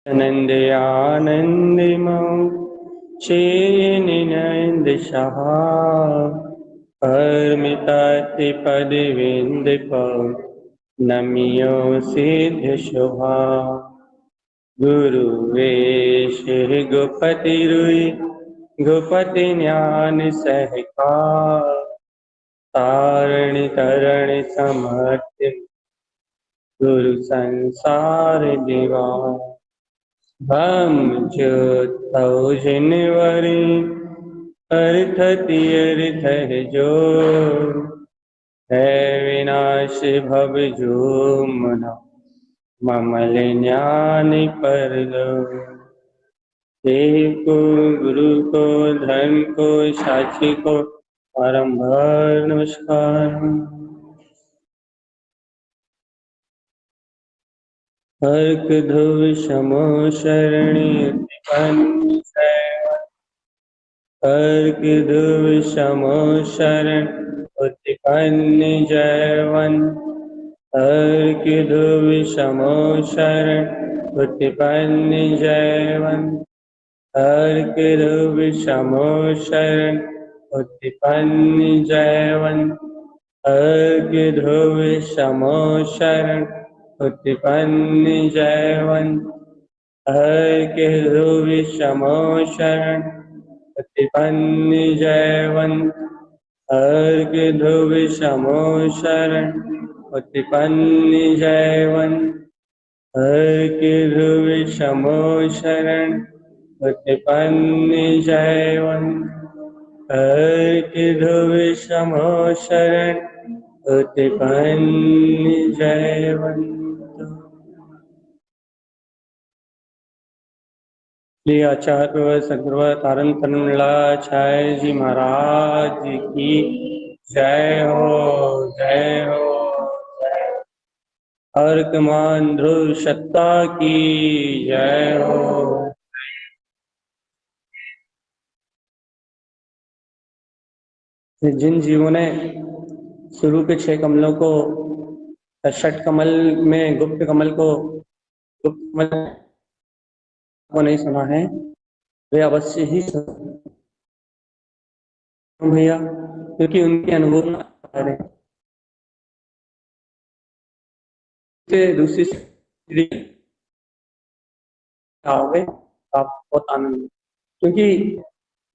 आनंद आनंदमौ चेनिनंद सहा परमिताति पदविंद पौ नमियो सिद्ध शोभा गुरु वेश गोपति रुई गोपति ज्ञान सहका तारण तरण समर्थ गुरु संसार दिवा हम ज्योत जिनवरी अर्थ तीर्थ जो है विनाश भव जो मना ममल ज्ञान पर लो देव को गुरु को धर्म को साक्षी को बारंबार नमस्कार। अर्क ध्रुव समो शरणी अर्क ध्रुव समो शरण उत्पन्न जयवन अर्क ध्रुव समो शरण उत्पन्न जयवन अर्क ध्रुव समो शरण उत्पन्न जयवन अर्क ध्रुव समो शरण उत्पन्न जयवन अर्क ध्रुव समो शरण उत्पन्न जयवन अर्क ध्रुव समो शरण उत्पन्न जयवन अर्क ध्रुव समो शरण उत्पन्न जयवन अर्क ध्रुव समो शरण उत्पन्न जयवन। श्री आचार्य सदगुरु तारण तनमलाचार्य जी महाराज की जय हो जय हो। अर्कमान ध्रुव सत्ता की जय हो। जिन जीवों ने शुरू के 6 कमलों को षट कमल में गुप्त कमल को नहीं सुना है वे अवश्य ही भैया, क्योंकि उनके अनुभव दूसरी आओगे आप बहुत आनंद, क्योंकि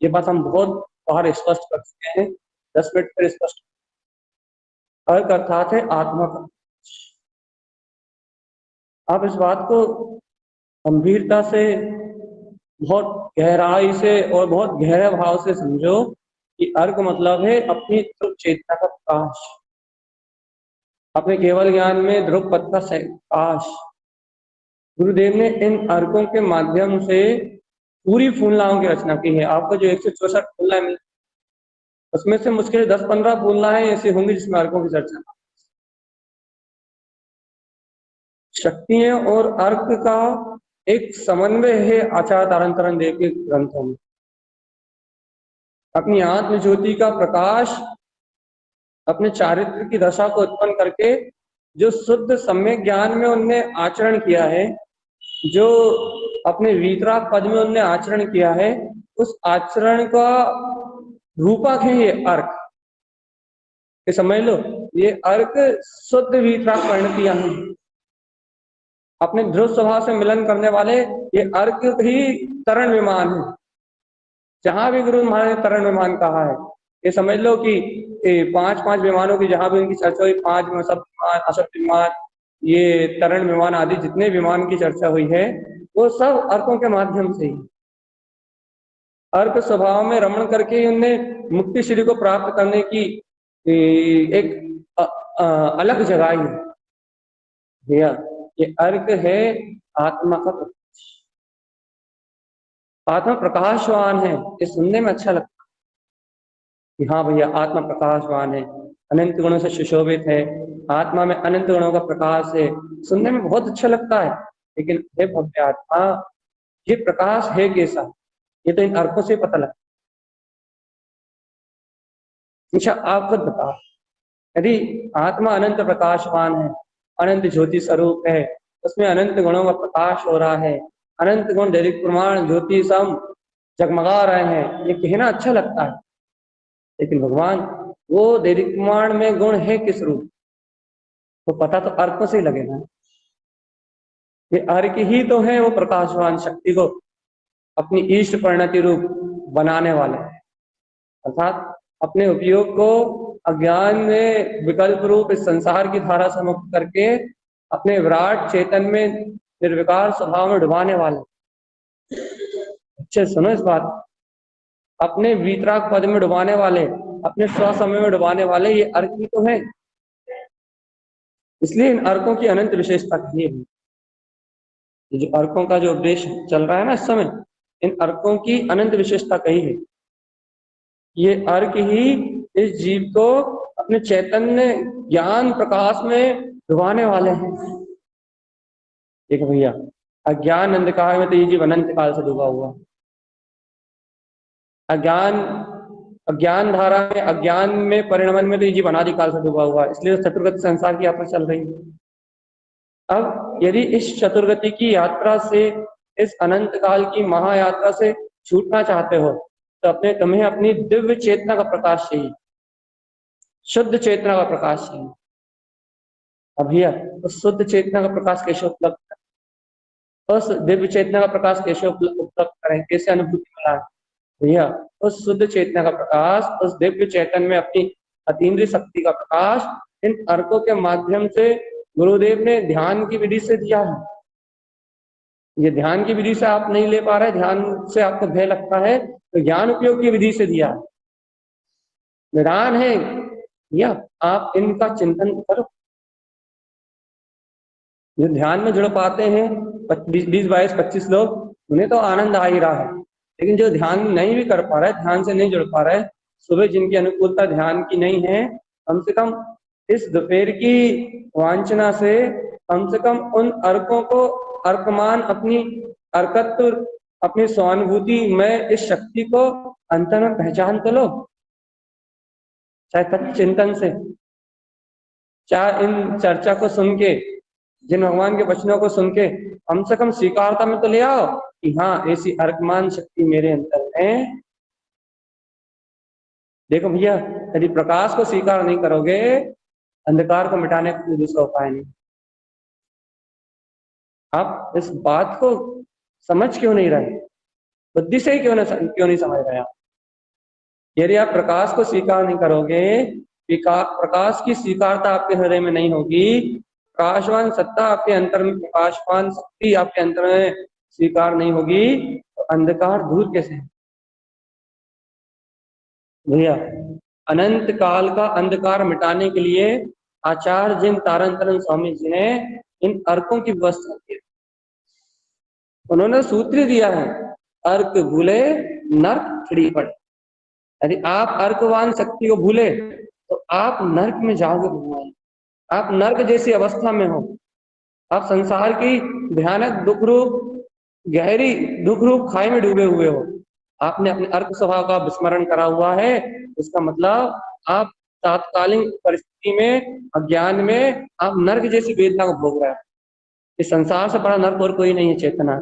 ये बात हम बहुत बाहर स्पष्ट कर चुके हैं। 10 मिनट पर स्पष्ट अर्क अर्थात है आत्मा का। आप इस बात को गंभीरता से बहुत गहराई से और बहुत गहरे भाव से समझो कि अर्क मतलब है अपनी ध्रुव चेतना का प्रकाश, अपने केवल ज्ञान में ध्रुव पथ का प्रकाश। गुरुदेव ने इन अर्कों के माध्यम से पूरी फूलनाओं की रचना की है। आपको जो 164 फूलनाएं मिली उसमें से मुश्किल 10-15 फूलनाएं ऐसी होंगी जिसमें अर्कों की चर्चा। शक्तियां और अर्क का एक समन्वय है आचार्य तारण तरण देव के ग्रंथों में। अपनी आत्म ज्योति का प्रकाश अपने चारित्र की दशा को उत्पन्न करके जो शुद्ध सम्यक ज्ञान में उनने आचरण किया है, जो अपने वीतराग पद में उनने आचरण किया है, उस आचरण का रूपक है ये अर्क। ये समझ लो, ये अर्क शुद्ध वीतराग परिणतियां हैं। अपने ध्रुव स्वभाव से मिलन करने वाले ये अर्क ही तरण विमान है। जहां भी गुरु महाराज ने तरण विमान कहा है, ये समझ लो कि 5 विमानों की जहां भी उनकी चर्चा हुई, 5 सब विमान, अशक्त विमान, ये तरण विमान आदि जितने विमान की चर्चा हुई है वो सब अर्कों के माध्यम से ही। अर्क स्वभाव में रमण करके उनने मुक्ति श्री को प्राप्त करने की एक अलग जगह है भैया। ये अर्क है आत्मा का प्रकाश, आत्मा प्रकाशवान है। ये सुनने में अच्छा लगता है कि हाँ भैया आत्मा प्रकाशवान है, अनंत गुणों से सुशोभित है, आत्मा में अनंत गुणों का प्रकाश है। सुनने में बहुत अच्छा लगता है, लेकिन हे भव्य आत्मा, ये प्रकाश है कैसा, ये तो इन अर्कों से पता लगता है। अच्छा आप खुद बताओ, यदि आत्मा अनंत प्रकाशवान है, अनंत ज्योति स्वरूप है, उसमें अनंत गुणों का प्रकाश हो रहा है, अनंत गुण दैनिक प्रमाण ज्योति सम जगमगा रहे हैं, ये कहना अच्छा लगता है, लेकिन भगवान वो दैनिक प्रमाण में गुण है किस रूप, तो पता तो अर्क से ही लगेगा। ये अर्क ही तो है वो प्रकाशवान शक्ति को अपनी इष्ट परिणति रूप बनाने वाले, अर्थात अपने उपयोग को अज्ञान में विकल्प रूप इस संसार की धारा से मुक्त करके अपने विराट चेतन में निर्विकार स्वभाव में डुबाने वाले। अच्छे सुनो इस बात, अपने वीतराग पद में डुबाने वाले, अपने स्वसमय में डुबाने वाले, ये अर्क ही तो है। इसलिए इन अर्कों की अनंत विशेषता कही है। ये जो अर्कों का जो उपदेश चल रहा है ना इस समय, इन अर्कों की अनंत विशेषता कही है। ये अर्क ही इस जीव को अपने चैतन्य ज्ञान प्रकाश में डुबाने वाले हैं। देखो भैया, अज्ञान अंधकार में तो ये जीव अनंत काल से डूबा हुआ, अज्ञान धारा में, अज्ञान में परिणमन में तो ये जीव अनादि काल से डूबा हुआ है, इसलिए चतुर्गति संसार की यात्रा चल रही है। अब यदि इस चतुर्गति की यात्रा से, इस अनंत काल की महायात्रा से छूटना चाहते हो, तो तुम्हें अपनी दिव्य चेतना का प्रकाश चाहिए, शुद्ध चेतना का प्रकाश चाहिए। अब भैया उस शुद्ध चेतना का प्रकाश कैसे उपलब्ध करें, उस दिव्य चेतना का प्रकाश कैसे उपलब्ध करें, कैसे अनुभूति मिला भैया? उस शुद्ध चेतना का प्रकाश, उस दिव्य चेतन में अपनी अतीन्द्रिय शक्ति का प्रकाश इन अर्कों के माध्यम से गुरुदेव ने ध्यान की विधि से दिया है। ये ध्यान की विधि से आप नहीं ले पा रहे, ध्यान से आपको भय लगता है, तो ज्ञान उपयोग की विधि से दिया है, निदान है या आप इनका चिंतन करो। जो ध्यान में जुड़ पाते हैं 20, 22, 25 लोग, उन्हें तो आनंद आ ही रहा है, लेकिन जो ध्यान नहीं भी कर पा रहे, ध्यान से नहीं जुड़ पा रहे, सुबह जिनकी अनुकूलता ध्यान की नहीं है, कम से कम इस दोपहर की वांछना से कम उन अर्कों को अर्कमान, अपनी अर्कत्व, अपनी स्वानुभूति में इस शक्ति को अंतर में पहचान तो लो, चाहे तत्व चिंतन से, चाहे इन चर्चा को सुन के, जिन भगवान के वचनों को सुन के कम से कम स्वीकारता में तो ले आओ कि हाँ ऐसी अर्कमान शक्ति मेरे अंदर है। देखो भैया, यदि प्रकाश को स्वीकार नहीं करोगे, अंधकार को मिटाने का कोई दूसरा उपाय नहीं। आप इस बात को समझ क्यों नहीं रहे, बुद्धि से ही क्यों नहीं समझ रहे आप? यदि आप प्रकाश को स्वीकार नहीं करोगे, प्रकाश की स्वीकारता आपके हृदय में नहीं होगी, प्रकाशवान सत्ता आपके अंतर में, प्रकाशवान शक्ति आपके अंतर में स्वीकार नहीं होगी, तो अंधकार दूर कैसे है भैया? अनंत काल का अंधकार मिटाने के लिए आचार्य जिन तारण स्वामी जी ने इन अर्कों की व्यवस्था की, उन्होंने सूत्र दिया है, अर्क भूले नर्क खड़ी पड़े। यदि आप अर्कवान शक्ति को भूले तो आप नर्क में जाओगे भगवान, आप नर्क जैसी अवस्था में हो, आप संसार की भयानक दुख रूप, गहरी दुख रूप खाई में डूबे हुए हो, आपने अपने अर्क स्वभाव का विस्मरण करा हुआ है। इसका मतलब आप तात्कालिक परिस्थिति में, अज्ञान में आप नर्क जैसी वेदना को भोग रहे हैं। इस संसार से बड़ा नर्क और कोई नहीं है चेतना,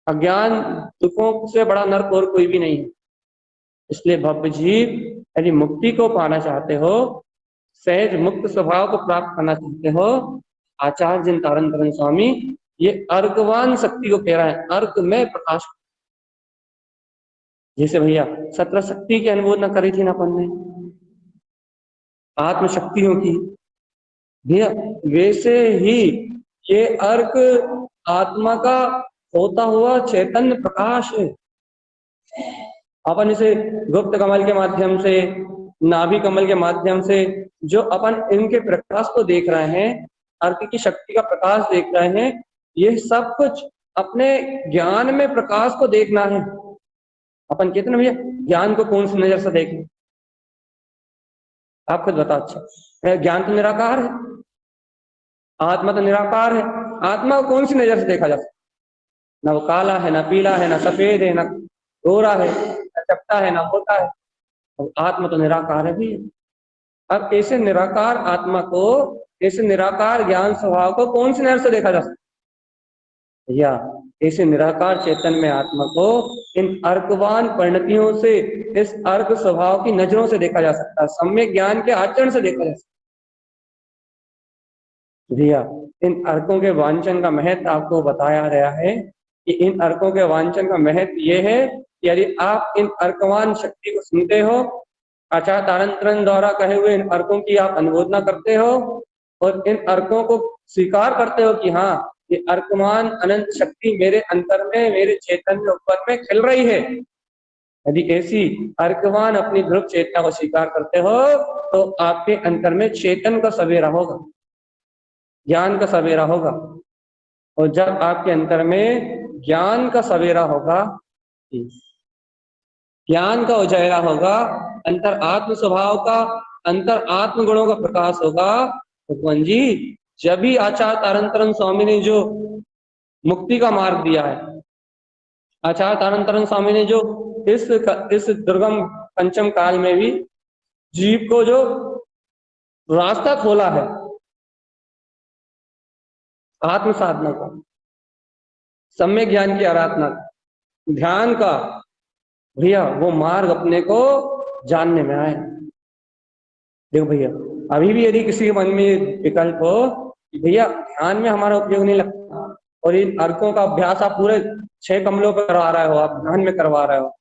अज्ञान दुखों से बड़ा नर्क और कोई भी नहीं है। इसलिए भव्य जीव यदि मुक्ति को पाना चाहते हो, सहज मुक्त स्वभाव को प्राप्त करना चाहते हो, आचार्य जिन तारण स्वामी ये अर्कवान शक्ति को कह रहा है, अर्क में प्रकाश। जैसे भैया 17 शक्ति की अनुमोदना करी थी ना अपन ने, आत्मशक्तियों की भैया, वैसे ही ये अर्क आत्मा का होता हुआ चैतन्य प्रकाश है। अपन इसे गुप्त कमल के माध्यम से, नाभि कमल के माध्यम से जो अपन इनके प्रकाश को देख रहे हैं, अर्क की शक्ति का प्रकाश देख रहे हैं, ये सब कुछ अपने ज्ञान में प्रकाश को देखना है। अपन कहते ना भैया, ज्ञान को कौन सी नजर से देखें? आप खुद बताओ। अच्छा, ज्ञान तो निराकार है, आत्मा तो निराकार है, आत्मा को कौन सी नजर से देखा जा सकता? ना वो काला है, ना पीला है, ना सफेद है, ना गोरा है, ना चपटा है, ना मोटा है। आत्मा तो निराकार है भी। अब ऐसे निराकार आत्मा को, ऐसे निराकार ज्ञान स्वभाव को कौन सी नजर से देखा जा सकता? या इस निराकार चेतन में आत्मा को इन अर्कवान परिणतियों से, इस अर्क स्वभाव की नजरों से देखा जा सकता है, सम्यक ज्ञान के आचरण से देखा जा सकता है। भैया इन अर्कों के वांछन का महत्व आपको बताया गया है कि इन अर्कों के वांछन का महत्व ये है कि यदि आप इन अर्कवान शक्ति को सुनते हो, आचार्य तारंतरन द्वारा कहे हुए इन अर्कों की आप अनुमोदना करते हो और इन अर्कों को स्वीकार करते हो कि हाँ, ये अर्कमान अनंत शक्ति मेरे अंतर में, मेरे चेतन में, ऊपर में खिल रही है। यदि ऐसी अर्कवान अपनी ध्रुव चेतना को स्वीकार करते हो तो आपके अंतर में चेतन का सवेरा होगा, ज्ञान का सवेरा होगा। और जब आपके अंतर में ज्ञान का सवेरा होगा, ज्ञान का उजाला होगा, अंतर आत्म स्वभाव का, अंतर आत्म गुणों का प्रकाश होगा, भगवान जी जब भी आचार्य तारंतरन स्वामी ने जो मुक्ति का मार्ग दिया है, आचार्य तारंतरन स्वामी ने जो इस दुर्गम पंचम काल में भी जीव को जो रास्ता खोला है आत्म साधना का, सम्यक ज्ञान की आराधना, ध्यान का, भैया वो मार्ग अपने को जानने में आए। देखो भैया अभी भी यदि किसी के मन में विकल्प हो कि भैया ध्यान में हमारा उपयोग नहीं लगता और इन अर्कों का अभ्यास आप पूरे 6 कमलों पे करवा रहे हो, आप ध्यान में करवा रहे हो,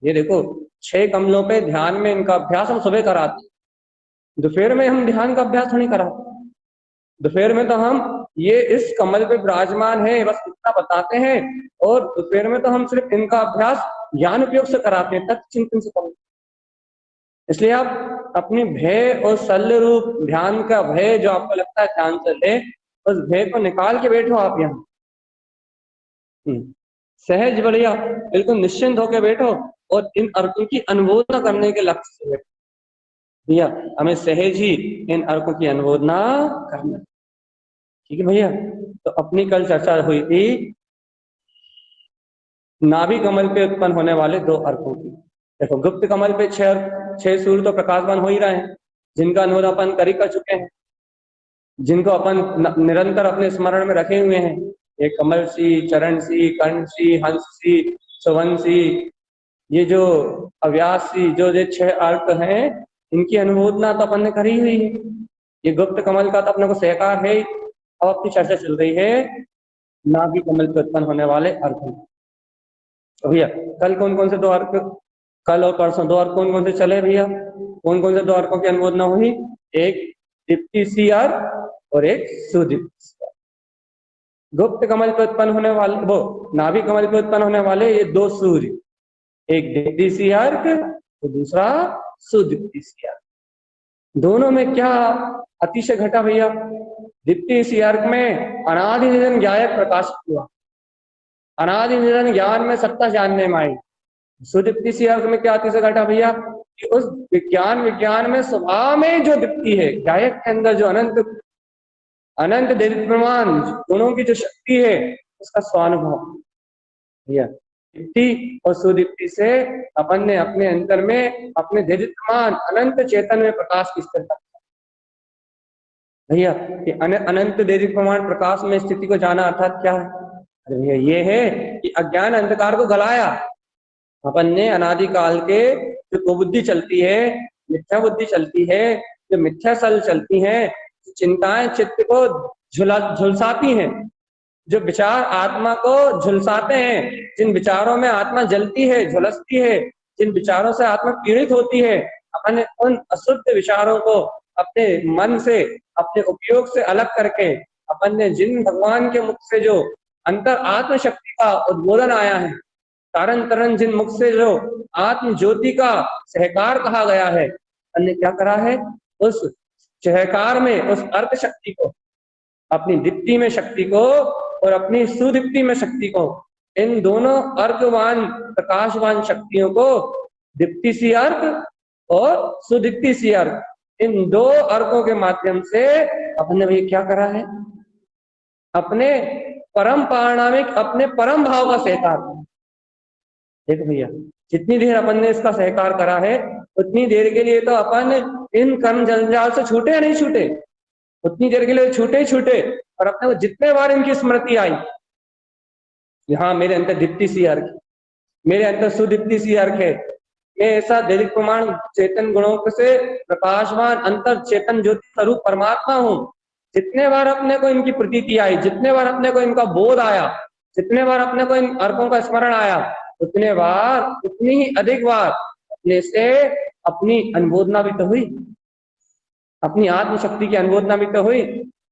ये देखो 6 कमलों पे ध्यान में इनका अभ्यास हम सुबह कराते हैं, दोपहर में हम ध्यान का अभ्यास नहीं कराते। दोपहर में तो हम ये इस कमल पे विराजमान है बस इतना बताते हैं और दोपहर में तो हम सिर्फ इनका अभ्यास ज्ञान उपयोग से कराते हैं, तत्व चिंतन से कराते हैं। इसलिए आप अपनी भय और शल्य रूप ध्यान का भय जो आपको लगता है ध्यान से ले, उस भय को निकाल के बैठो आप यहाँ सहज बढ़िया बिल्कुल निश्चिंत होकर बैठो और इन अर्कों की अनुमोदना करने के लक्ष्य से बैठो। भैया हमें सहज ही इन अर्कों की अनुमोदना करना, ठीक है भैया। तो अपनी कल चर्चा हुई थी नाभि कमल पे उत्पन्न होने वाले 2 अर्कों की। देखो गुप्त कमल पे 6 सूर्य तो प्रकाशमान हो ही रहे हैं, जिनका अनुरोध अपन कर चुके हैं, जिनको अपन निरंतर अपने स्मरण में रखे हुए हैं, ये कमल सी, चरण सी, कर्ण सी, हंस सी, सुवन सी, ये जो अव्यास सी, जो ये 6 अर्क हैं, इनकी अनुमोदना तो अपन ने करी हुई है। ये गुप्त कमल का तो अपने को सहकार है। अब अपनी चर्चा चल रही है नाभि कमल पे उत्पन्न होने वाले अर्क। तो भैया कल कौन कौन से 2 अर्क, कल और परसों 2 अर्क कौन कौन से चले भैया, कौन कौन से 2 अर्कों की अनुमोदना हुई? एक दीप्ति सी अर्क और एक सुदीप्ति सी अर्क। गुप्त कमल पे उत्पन्न होने वाले, वो नाभि कमल पे उत्पन्न होने वाले ये 2 सूर्य, एक दीप्ति सी अर्क तो दूसरा सुदीप्ति सी अर्क। दोनों में क्या अतिशय घटा भैया? दीप्ति सी अर्क में अनादि निधन ज्ञायक प्रकाशित हुआ, अनादि निधन ज्ञान में सत्ता जानने में आई। सुदीप्ति सी अर्क में क्या अतिशय घटा भैया कि उस विज्ञान में स्वभाव में जो दीप्ति है, ज्ञायक के अंदर जो अनंत दीप्तिमान गुणों की जो शक्ति है उसका स्वानुभव भैया। दीप्ति और सुदीप्ति से अपन ने अपने अंतर में अपने दीप्तिमान अनंत चेतन में प्रकाश की स्थिरता भैया। अनंत दीप्तिमान प्रकाश में स्थिति को जाना अर्थात क्या है? अरे भैया ये है कि अज्ञान अंधकार को गलाया। अपन ने अनादिकाल के जो कुबुद्धि चलती है, मिथ्या बुद्धि चलती है, जो मिथ्या सल चलती हैं, चिंताएं चित्त को झुलसाती हैं, जो विचार आत्मा को झुलसाते हैं, जिन विचारों में आत्मा जलती है, झुलसती है, जिन विचारों से आत्मा पीड़ित होती है, अपन उन अशुद्ध विचारों को अपने मन से, अपने उपयोग से अलग करके अपन ने जिन भगवान के मुख से जो अंतर आत्म शक्ति का उद्बोधन आया है, तारन तरन जिन मुख से जो आत्म ज्योति का सहकार कहा गया है, हमने क्या करा है? उस सहकार में उस अर्थ शक्ति को, अपनी दीप्ति में शक्ति को और अपनी सुदीप्ति में शक्ति को, इन दोनों अर्कवान प्रकाशवान शक्तियों को, दीप्ति सी अर्क और सुदीप्ति सी अर्क, इन 2 अर्कों के माध्यम से अपने भी क्या करा है? अपने परम पारणामिक, अपने परम भाव का सहकार। देखो भैया जितनी देर अपन ने इसका सहकार करा है उतनी देर के लिए तो अपन इन कर्म जंजाल से छूटे या नहीं छूटे, उतनी देर के लिए छूटे ही छूटे। और अपने को जितने बार इनकी स्मृति आई, यहाँ मेरे अंदर दीप्ति सी अर्घ, मेरे अंदर सुदीप्ति सी अर्घ है। मैं ऐसा दैनिक प्रमाण चेतन गुणों से प्रकाशवान अंतर चेतन ज्योति स्वरूप परमात्मा हूँ। जितने बार अपने को इनकी प्रतीति आई, जितने बार अपने को इनका बोध आया, जितने बार अपने को इन अर्कों का स्मरण आया, उतने बार, उतनी ही अधिक बार अपने से अपनी अनुमोदना भी तो हुई, अपनी आत्मशक्ति की अनुमोदना भी तो हुई,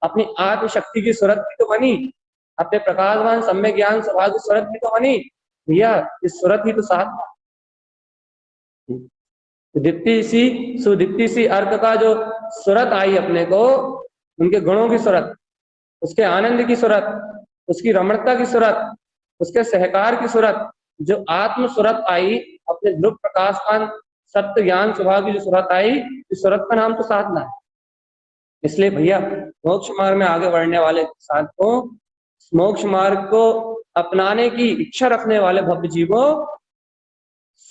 अपनी आत्मशक्ति की सूरत भी तो बनी, अपने प्रकाशवान सम्यक ज्ञान स्वभाव की सूरत भी तो बनी। भैया इस सूरत ही तो साथ दीप्ति सी सुदीप्ति सी अर्क का जो सूरत आई अपने को, उनके गुणों की सूरत, उसके आनंद की सूरत, उसकी रमणता की सूरत, उसके सहकार की सूरत, जो आत्म सूरत आई, अपने ध्रुव प्रकाशवान सत्य ज्ञान स्वभाव की जो सूरत आई, इस सूरत का नाम तो साधना है। इसलिए भैया मोक्ष मार्ग में आगे बढ़ने वाले साधकों, मोक्ष मार्ग को अपनाने की इच्छा रखने वाले भव्य जीवों,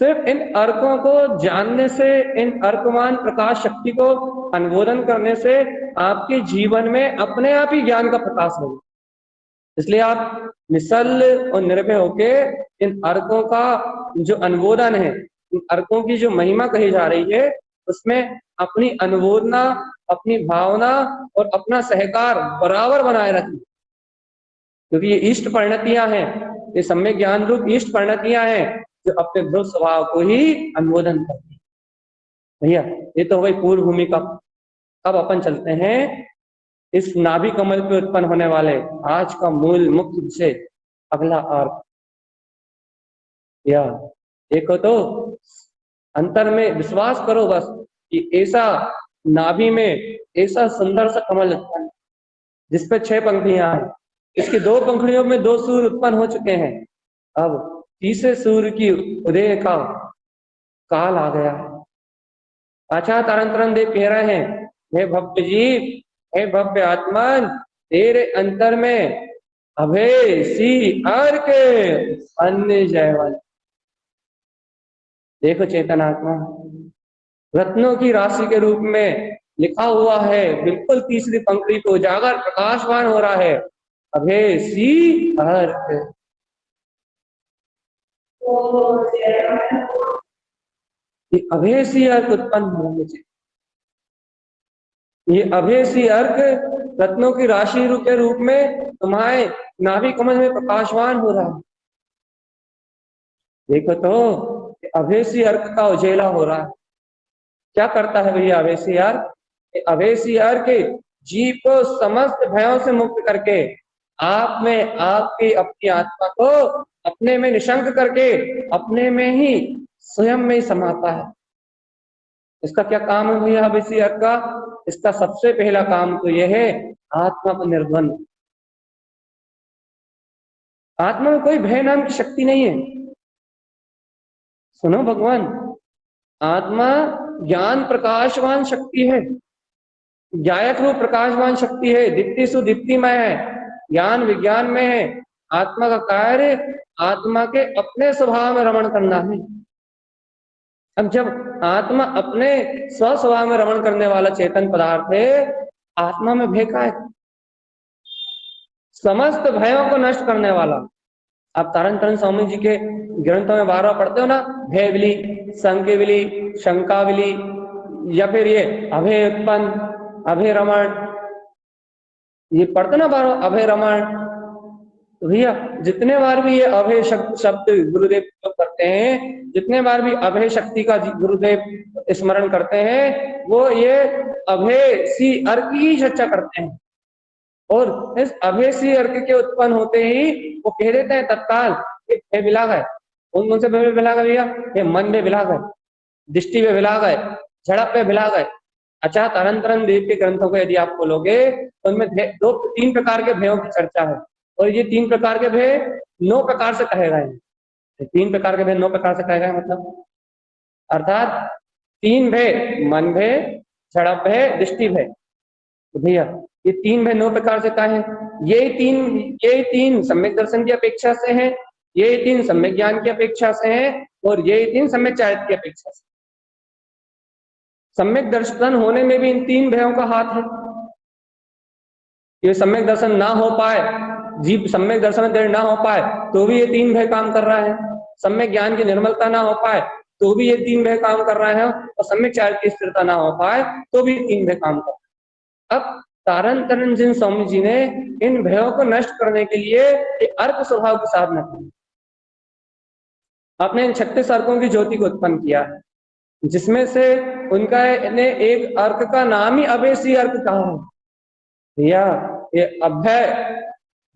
सिर्फ इन अर्कों को जानने से, इन अर्कमान प्रकाश शक्ति को अनुमोदन करने से आपके जीवन में अपने आप ही ज्ञान का प्रकाश होगा। इसलिए आप निश्चल और निर्भय होके इन अर्कों का जो अनुमोदन है, इन अर्कों की जो महिमा कही जा रही है, उसमें अपनी अनुमोदना, अपनी भावना और अपना सहकार बराबर बनाए रखें, क्योंकि ये इष्ट परिणतियां हैं, ये सम्यक ज्ञान रूप इष्ट परिणतियां हैं जो अपने ध्रुव स्वभाव को ही अनुमोदन करती है। भैया ये तो हो गई पूर्व भूमिका। अब अपन चलते हैं इस नाभि कमल पे उत्पन्न होने वाले आज का मूल मुख्य विषय, अगला अर्थ। या देखो तो अंतर में विश्वास करो बस कि ऐसा नाभि में ऐसा सुंदर सा कमल उत्पन्न जिसपे 6 पंखुड़ियां हैं, इसकी 2 पंखुड़ियों में 2 सूर्य उत्पन्न हो चुके हैं। अब तीसरे सूर्य की उदय का काल आ गया है। अच्छा तरन दे कह रहे हैं, हे भव्य जीव, हे भव्य आत्मन, तेरे अंतर में अभय सी अर्क अन्य जयवल। देखो चेतन आत्मा रत्नों की राशि के रूप में लिखा हुआ है, बिल्कुल तीसरी पंक्ति को उजागर प्रकाशवान हो रहा है, अभय सी अर्क। अभय सी अर्क उत्पन्न होने चाहिए। ये अभय सी अर्क रत्नों की राशि के रूप में तुम्हारे नाभि कमल में प्रकाशवान हो रहा है। देखो तो अभय सी अर्क का उजेला हो रहा है। क्या करता है भैया अभय सी अर्क? अभय सी अर्क जीव को समस्त भयों से मुक्त करके आप में आपकी अपनी आत्मा को अपने में निशंक करके अपने में ही स्वयं में ही समाता है। इसका क्या काम है भैया अभय सी अर्क का? इसका सबसे पहला काम तो यह है आत्मा को निर्द्वंद। आत्मा में कोई भय नाम की शक्ति नहीं है। सुनो भगवान, आत्मा ज्ञान प्रकाशवान शक्ति है, ज्ञायक रूप प्रकाशवान शक्ति है, दीप्ति सुदीप्तिमय है, ज्ञान विज्ञान में है। आत्मा का कार्य आत्मा के अपने स्वभाव में रमण करना है। अब जब आत्मा अपने स्व स्वभाव में रमण करने वाला चेतन पदार्थ है, आत्मा में भय का है? समस्त भयों को नष्ट करने वाला। आप तारण तरण स्वामी जी के ग्रंथों में बार बार पढ़ते हो ना, भय विली, संख्य विली, शंका विली, या फिर ये अभय उत्पन्न, अभय रमण, ये पढ़ते ना बार बार अभय रमण। तो भैया जितने बार भी ये अभय शब्द गुरुदेव करते हैं, जितने बार भी अभय शक्ति का गुरुदेव स्मरण करते हैं, वो ये अभय सी अर्क की चर्चा करते हैं। और इस अभय सी अर्क के उत्पन्न होते ही वो कह देते हैं तत्काल भय विलाग है। कौन से भय विलाग है भैया? ये मन में विलाग है, दृष्टि में विलाग है, झड़प में विलाग है। अच्छा तरन देव के ग्रंथों को यदि आप खोलोगे तो उनमें 3 प्रकार के भयों की चर्चा है, और ये 3 प्रकार के भय 9 प्रकार से कहे गए हैं। 3 प्रकार के भय 9 प्रकार से कहे गए, मतलब अर्थात 3 भय, मन भय, झड़प भय, दृष्टि भय। तो भैया ये 3 भय 9 प्रकार से कहे हैं। ये तीन सम्यक दर्शन की अपेक्षा से हैं, ये 3 सम्यक ज्ञान की अपेक्षा से हैं, और ये 3 सम्यक चारित्र की अपेक्षा से। सम्यक दर्शन होने में भी इन 3 भयों का हाथ है। ये सम्यक दर्शन ना हो पाए जीव सम्यक दर्शन दृढ़ ना हो पाए तो भी ये तीन भय काम कर रहा है, सम्यक ज्ञान की निर्मलता ना हो पाए तो भी ये तीन भय काम कर रहा है, और सम्यक चारित्र की स्थिरता ना हो पाए तो भी तीन भय काम कर रहा है। अब तारण तरण जिन स्वामी जी ने इन भयों को नष्ट करने के लिए अर्क स्वभाव की साधना की, अपने इन 36 अर्कों की ज्योति को उत्पन्न किया है, जिसमें से उनका ने एक अर्क का नाम ही अभेसी अर्क कहा है। भैया ये अभय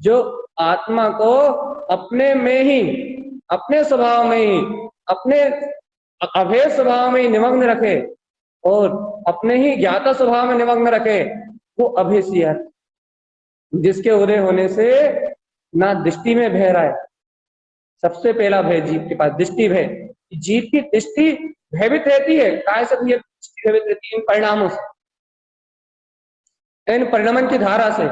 जो आत्मा को अपने में ही, अपने स्वभाव में ही, अपने अभेद स्वभाव में ही निमग्न रखे और अपने ही ज्ञाता स्वभाव में निमग्न रखे, वो अभेसी अर्क, जिसके उदय होने से ना दृष्टि में भय रहा है। सबसे पहला भय जीव के पास दृष्टि भय, जीव की दृष्टि भयभीत रहती है। काय से दृष्टि भयभीत रहती है? इन परिणामों से, इन परिणमन की धारा से,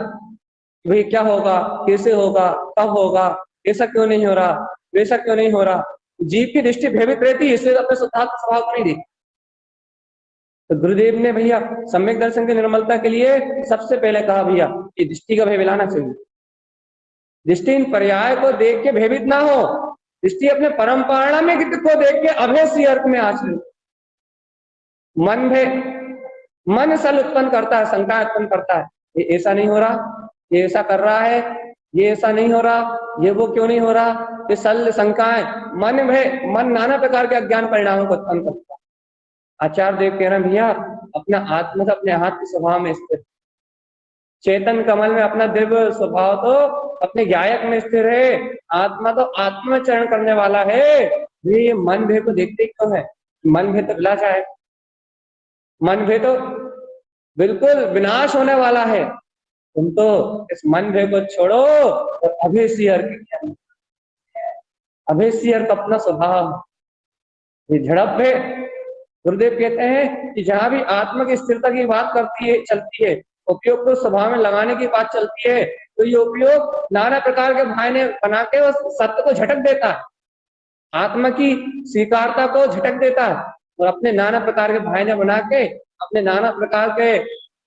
भाई क्या होगा, कैसे होगा, कब होगा, ऐसा क्यों नहीं हो रहा, वैसा क्यों नहीं हो रहा। जीव की दृष्टि भयभीत रहती है, इसलिए अपने स्वभाव को नहीं देखती। तो गुरुदेव ने भैया सम्यक दर्शन की निर्मलता के लिए सबसे पहले कहा भैया कि दृष्टि का भय मिलाना चाहिए। दृष्टि इन पर्याय को देख के भयभीत ना हो, दृष्टि अपने परंपरा में को देख के अभेसी अर्थ में आचरण। मन भय, मन सल उत्पन्न करता है, शंका उत्पन्न करता है, ये ऐसा नहीं हो रहा, ये ऐसा कर रहा है, ये ऐसा नहीं हो रहा, ये वो क्यों नहीं हो रहा, ये सल शंकाएं, मन भय, मन नाना प्रकार के अज्ञान परिणामों को उत्पन्न करता है। आचार्य देव कह रहे हैं भैया अपना आत्मा तो अपने हाथ के स्वभाव में स्थिर, चेतन कमल में अपना दिव्य स्वभाव तो अपने ज्ञायक में स्थिर है, आत्मा तो आत्मचरण करने वाला है। ये मन भय को देखते क्यों है? मन भय तो विला जाए, मन भय तो बिल्कुल विनाश होने वाला है। तुम तो इस मन भय को छोड़ो और अभेसी अर्क, अभेसी अर्क अपना स्वभाव, ये झड़प है। गुरुदेव कहते हैं कि जहां भी आत्मा की स्थिरता की बात करती है, चलती है, उपयोग को स्वभाव में लगाने की बात चलती है, तो ये उपयोग नाना प्रकार के भाईने बना के उस सत्य को झटक देता है, आत्मा की स्वीकारता को झटक देता है, और अपने नाना प्रकार के भाईने बना के अपने नाना प्रकार के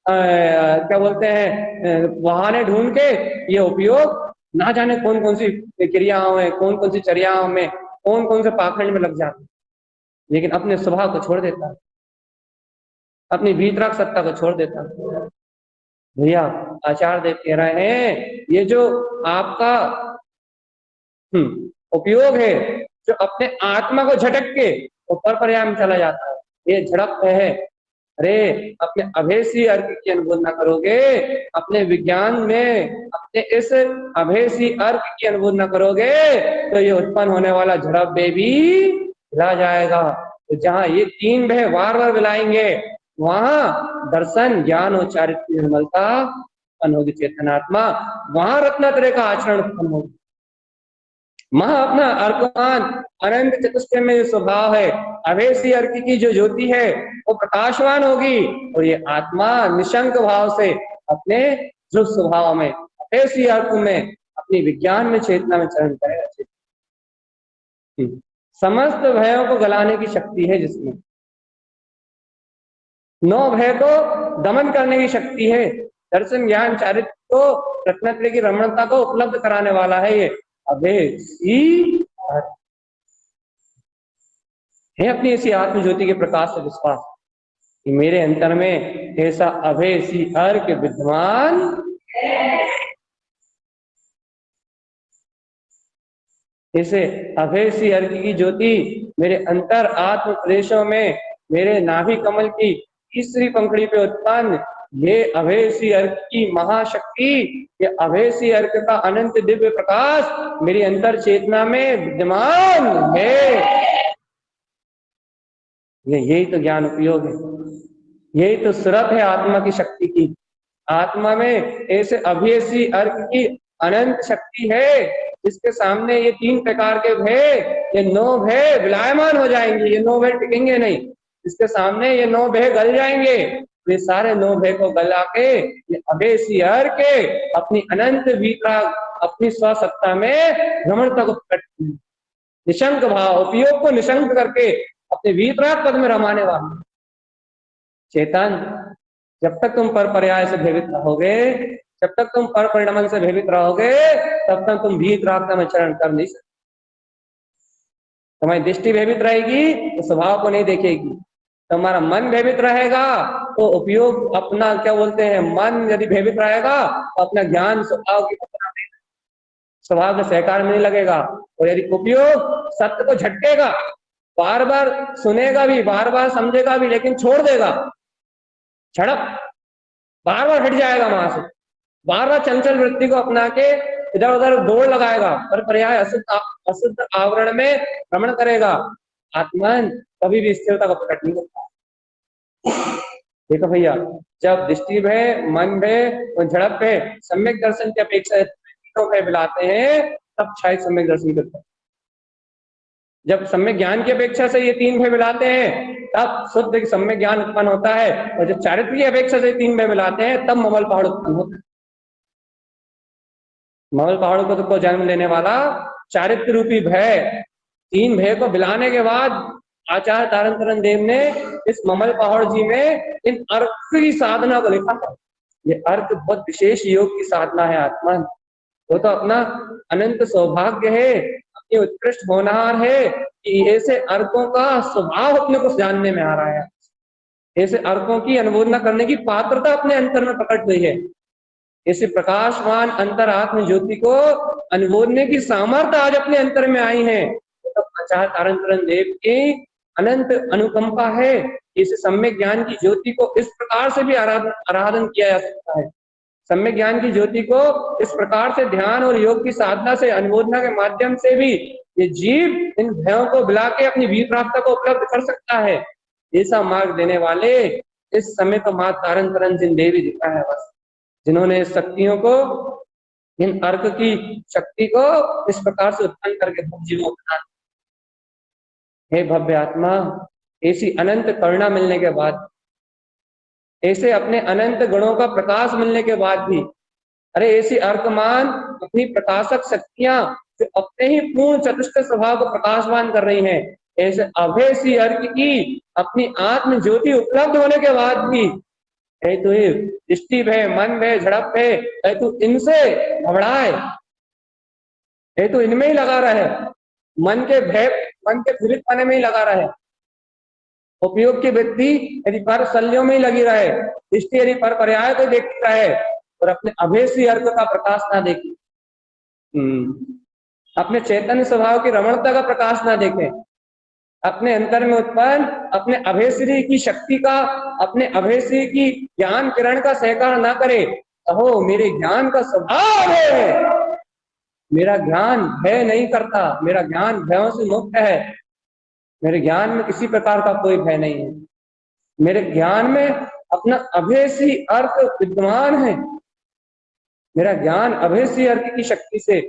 क्या बोलते हैं बहाने ढूंढ के ये उपयोग ना जाने कौन कौन सी क्रियाओं में, कौन कौन सी चर्याओं में, कौन कौन से पाखंड में लग जाते, लेकिन अपने स्वभाव को छोड़ देता है, अपनी भीतराग सत्ता को छोड़ देता है। भैया आचार्य देव कह रहे हैं ये जो आपका उपयोग है, जो अपने आत्मा को झटक के ऊपर पर्याय में चला जाता है, ये झड़प है। अरे अपने अभेसी अर्क की अनुभूति करोगे, अपने विज्ञान में अपने इस अभेसी अर्क की अनुभूति करोगे तो ये उत्पन्न होने वाला झड़प भी हिला जाएगा। तो जहां ये तीन भय बार बार मिलाएंगे वहां दर्शन, ज्ञान और चारित्र की निर्मलता उत्पन्न होगी, चेतनात्मा, वहां रत्नात्रय का आचरण उत्पन्न होगा। वहां अपना अर्कमान अनंत चतुष्टय में जो स्वभाव है, अभेसी अर्क की जो ज्योति है वो प्रकाशवान होगी, और ये आत्मा निशंक भाव से अपने ध्रुव स्वभाव में, अभेसी अर्क में, अपनी विज्ञान में, चेतना में चरण करेगा। समस्त भयों को गलाने की शक्ति है जिसमें, 9 भय को दमन करने की शक्ति है, दर्शन ज्ञान चारित्र को, रत्नत्रय की रमणता को उपलब्ध कराने वाला है ये अभेसी है। अपनी ऐसी आत्म ज्योति के प्रकाश से विश्वास कि मेरे अंतर में ऐसा अभेसी अर्क विद्यमान है, ऐसे अभेसी अर्क की ज्योति मेरे अंतर आत्म प्रदेशों में, मेरे नाभि कमल की तीसरी पंखड़ी पे उत्पन्न ये अभेसी अर्क की महाशक्ति, ये अभेसी अर्क का अनंत दिव्य प्रकाश मेरी अंतर चेतना में विद्यमान है। यही तो ज्ञान उपयोग है, यही तो सूरत है आत्मा की शक्ति की। आत्मा में ऐसे अभेसी अर्क की अनंत शक्ति है जिसके सामने ये 3 प्रकार के भय, ये 9 भय विलायमान हो जाएंगे, ये 9 भय टिकेंगे नहीं, इसके सामने ये 9 भय गल जाएंगे। ये सारे 9 भय को गला के ये अभेसी अर्क अपनी अनंत वितराग, अपनी स्वसत्ता में भ्रमणता को निशंक भाव, उपयोग को निशंक करके अपने वितराग पद में रमाने वाले चेतन। जब तक तुम पर पर्याय से भेदित रहोगे जब तक तुम पर परिणाम से भयभीत रहोगे तब तक तुम भीत रास्ता में चरण कर नहीं सकते। तुम्हारी दृष्टि भयभीत रहेगी तो स्वभाव को नहीं देखेगी, तुम्हारा मन भयभीत रहेगा तो उपयोग अपना क्या बोलते हैं, मन यदि भयभीत रहेगा तो अपना ज्ञान स्वभाव के सहकार में नहीं लगेगा, और यदि उपयोग सत्य को झटकेगा, बार बार सुनेगा भी, बार बार समझेगा भी, लेकिन छोड़ देगा, झड़प बार बार हट जाएगा वहां से, बार बार चंचल वृत्ति को अपना के इधर उधर दौड़ लगाएगा और पर्याय अशुद्ध आवरण में भ्रमण करेगा, आत्मन कभी भी स्थिरता को प्रकट नहीं करता। देखो भैया, जब दृष्टि भय, मन भय और झड़प भय सम्यक दर्शन की अपेक्षा भय मिलाते हैं तब शायद सम्यक दर्शन करते हैं। जब सम्यक ज्ञान की अपेक्षा से ये तीन भय मिलाते हैं तब शुद्ध सम्यक ज्ञान उत्पन्न होता है, और जब चारित्र की अपेक्षा से तीन भय मिलाते हैं तब ममल पहाड़ उत्पन्न होता है। ममल पहाड़ को जन्म लेने वाला चारित्र रूपी भय, तीन भय को मिलाने के बाद आचार्य तारण देव ने इस ममल पहाड़ जी में इन अर्क की साधना को लिखा है। ये अर्क बहुत विशेष योग की साधना है आत्मा, वो तो अपना अनंत सौभाग्य है, अपनी उत्कृष्ट होनहार है कि ऐसे अर्कों का स्वभाव अपने को जानने में आ रहा है, ऐसे अर्कों की अनुमोदना करने की पात्रता अपने अंतर में प्रकट हुई है, ऐसे प्रकाशवान अंतरात्म ज्योति को अनुमोदने की सामर्थ्य आज अपने अंतर में आई है। तो आचार्य तारण देव की अनंत अनुकंपा है, इस सम्यक ज्ञान की ज्योति को इस प्रकार से भी आराधन किया जा सकता है। सम्यक ज्ञान की ज्योति को इस प्रकार से ध्यान और योग की साधना से, अनुमोदना के माध्यम से भी ये जीव इन भयों को मिला के अपनी वीर प्राप्त को उपलब्ध कर सकता है। ऐसा मार्ग देने वाले इस समय तो मां तारण जिन देवी दिखा है बस, जिन्होंने शक्तियों को, इन अर्क की शक्ति को इस प्रकार से उत्पन्न करके जीवों बना। हे भव्य आत्मा, ऐसी अनंत करुणा मिलने के बाद, ऐसे अपने अनंत गुणों का प्रकाश मिलने के बाद भी, अरे ऐसी अर्कमान अपनी प्रकाशक शक्तियां जो अपने ही पूर्ण चतुष्ट स्वभाव को प्रकाशवान कर रही हैं, ऐसे अभय सी अर्क की अपनी आत्म ज्योति उपलब्ध होने के बाद भी तू दृष्टि भय, मन भय, झड़प भय, तू इनसे घबराए, तू इनमें ही लगा रहे, मन के भय, मन के पीड़ित पाने में ही लगा रहे, उपयोग की वृत्ति यदि पर शल्यों में ही लगी रहे, दृष्टि यदि पर पर्याय को देखती रहे और अपने अभेसी अर्क का प्रकाश ना देखे, अपने चैतन्य स्वभाव की रमणता का प्रकाश ना देखे, अपने अंतर में उत्पन्न अपने अभेश्री की शक्ति का, अपने अभेश्री की ज्ञान किरण का सहकार ना करे, अहो मेरे ज्ञान का स्वभाव है, मेरा ज्ञान भय नहीं करता, मेरा ज्ञान भयों से मुक्त है, मेरे ज्ञान में किसी प्रकार का कोई भय नहीं है, मेरे ज्ञान में अपना अभेसी अर्थ विद्यमान है, मेरा ज्ञान अभेसी अर्थ की शक्ति से,